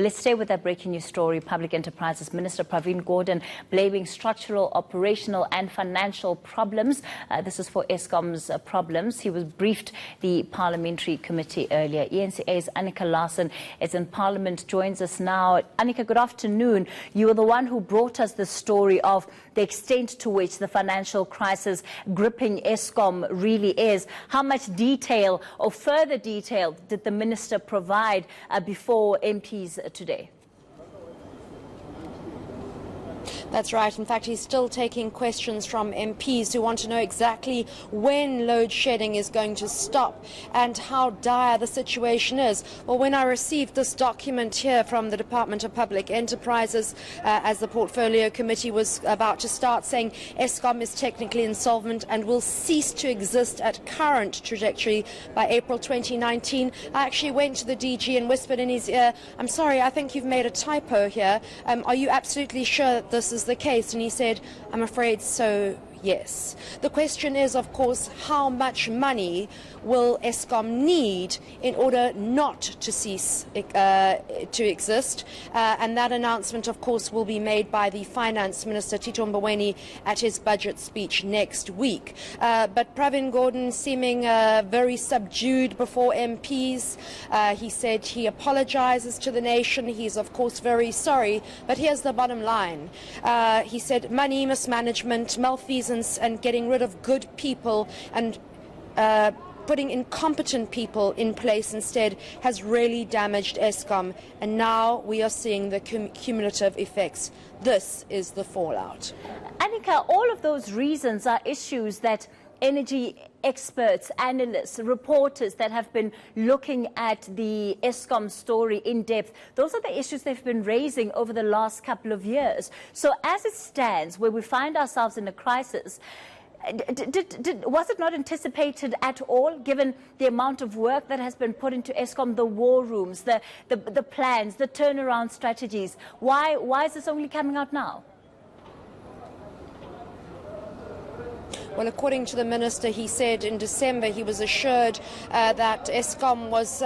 Well, let's stay with that breaking news story. Public Enterprises Minister Pravin Gordhan blaming structural, operational and financial problems. This is for Eskom's problems. He was briefed the Parliamentary Committee earlier. ENCA's Annika Larsen is in Parliament, joins us now. Annika, good afternoon. You were the one who brought us the story of the extent to which the financial crisis gripping Eskom really is. How much detail or further detail did the Minister provide before MPs today? That's right. In fact, he's still taking questions from MPs who want to know exactly when load shedding is going to stop and how dire the situation is. Well, when I received this document here from the Department of Public Enterprises, as the Portfolio Committee was about to start, saying Eskom is technically insolvent and will cease to exist at current trajectory by April 2019, I actually went to the DG and whispered in his ear, "I'm sorry, I think you've made a typo here. Are you absolutely sure that this is the case?" And he said, "I'm afraid so, yes." The question is, of course, how much money will Eskom need in order not to cease to exist? And that announcement, of course, will be made by the Finance Minister, Tito Mboweni, at his budget speech next week. But Pravin Gordhan seeming very subdued before MPs. He said he apologizes to the nation. He's, of course, very sorry. But here's the bottom line. He said money mismanagement, malfeasance, and getting rid of good people and putting incompetent people in place instead has really damaged Eskom, and now we are seeing the cumulative effects. This is the fallout. Annika, all of those reasons are issues that energy experts, analysts, reporters that have been looking at the Eskom story in depth, those are the issues they've been raising over the last couple of years. So as it stands, where we find ourselves in a crisis, was it not anticipated at all, given the amount of work that has been put into Eskom, the war rooms, the plans, the turnaround strategies? Why is this only coming out now? Well, according to the minister, he said in December he was assured that Eskom was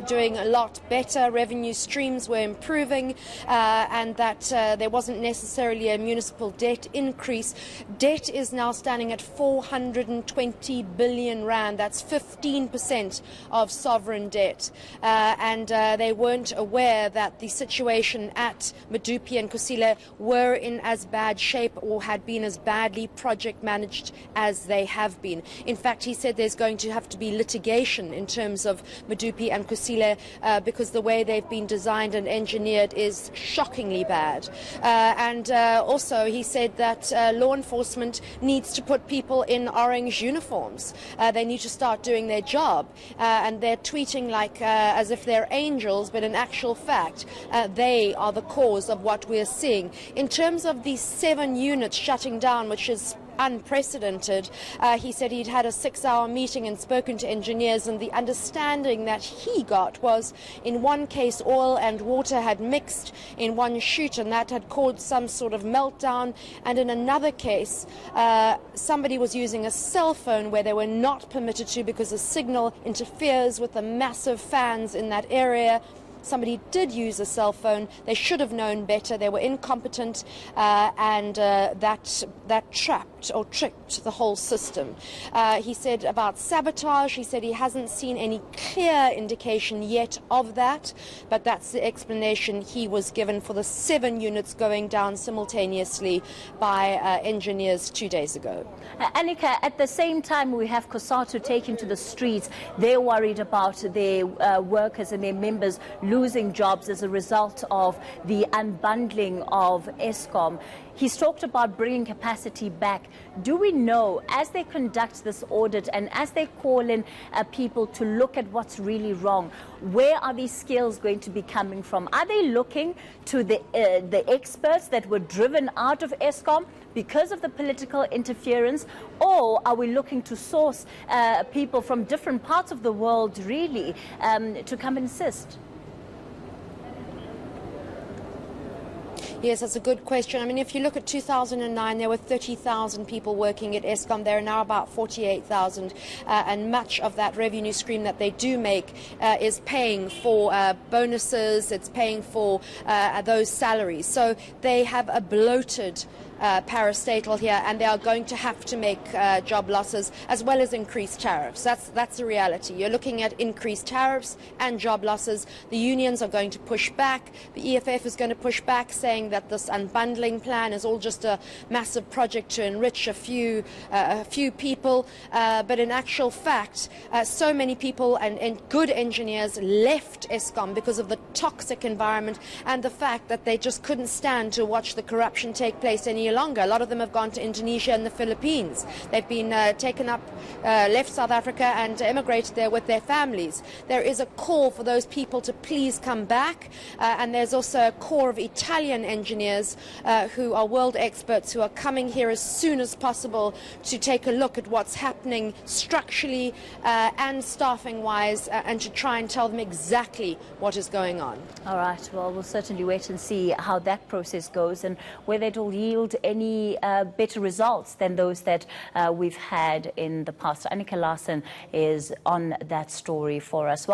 doing a lot better, revenue streams were improving, and that there wasn't necessarily a municipal debt increase. Debt is now standing at 420 billion rand. That's 15% of sovereign debt. And they weren't aware that the situation at Medupi and Kusile were in as bad shape or had been as badly project managed as they have been. In fact, he said there's going to have to be litigation in terms of Medupi and Kusile because the way they've been designed and engineered is shockingly bad. And also he said that law enforcement needs to put people in orange uniforms. They need to start doing their job. And they're tweeting like as if they're angels, but in actual fact, they are the cause of what we're seeing. In terms of these 7 units shutting down, which is unprecedented. He said he'd had a 6-hour meeting and spoken to engineers, and the understanding that he got was in one case oil and water had mixed in one chute and that had caused some sort of meltdown, and in another case somebody was using a cell phone where they were not permitted to because the signal interferes with the massive fans in that area. Somebody did use a cell phone. They should have known better. They were incompetent, and that trapped or tricked the whole system. He said about sabotage, he said he hasn't seen any clear indication yet of that, but that's the explanation he was given for the 7 units going down simultaneously by engineers 2 days ago. Annika, at the same time, we have COSATU taking to the streets. They're worried about their workers and their members losing jobs as a result of the unbundling of Eskom. He's talked about bringing capacity back. Do we know, as they conduct this audit and as they call in people to look at what's really wrong, where are these skills going to be coming from? Are they looking to the experts that were driven out of Eskom because of the political interference, or are we looking to source people from different parts of the world, really, to come and assist? Yes, that's a good question. I mean, if you look at 2009, there were 30,000 people working at Eskom. There are now about 48,000, and much of that revenue stream that they do make is paying for bonuses, it's paying for those salaries. So they have a bloated parastatal here, and they are going to have to make job losses as well as increased tariffs. That's the reality. You're looking at increased tariffs and job losses. The unions are going to push back. The EFF is going to push back, saying that this unbundling plan is all just a massive project to enrich a few people. But in actual fact, so many people and good engineers left Eskom because of the toxic environment and the fact that they just couldn't stand to watch the corruption take place any longer. A lot of them have gone to Indonesia and the Philippines. They've been taken up, left South Africa and emigrated there with their families. There is a call for those people to please come back, and there's also a core of Italian engineers who are world experts who are coming here as soon as possible to take a look at what's happening structurally and staffing-wise, and to try and tell them exactly what is going on. All right, well, we'll certainly wait and see how that process goes and whether it will yield any better results than those that we've had in the past. Annika Larsen is on that story for us. Well,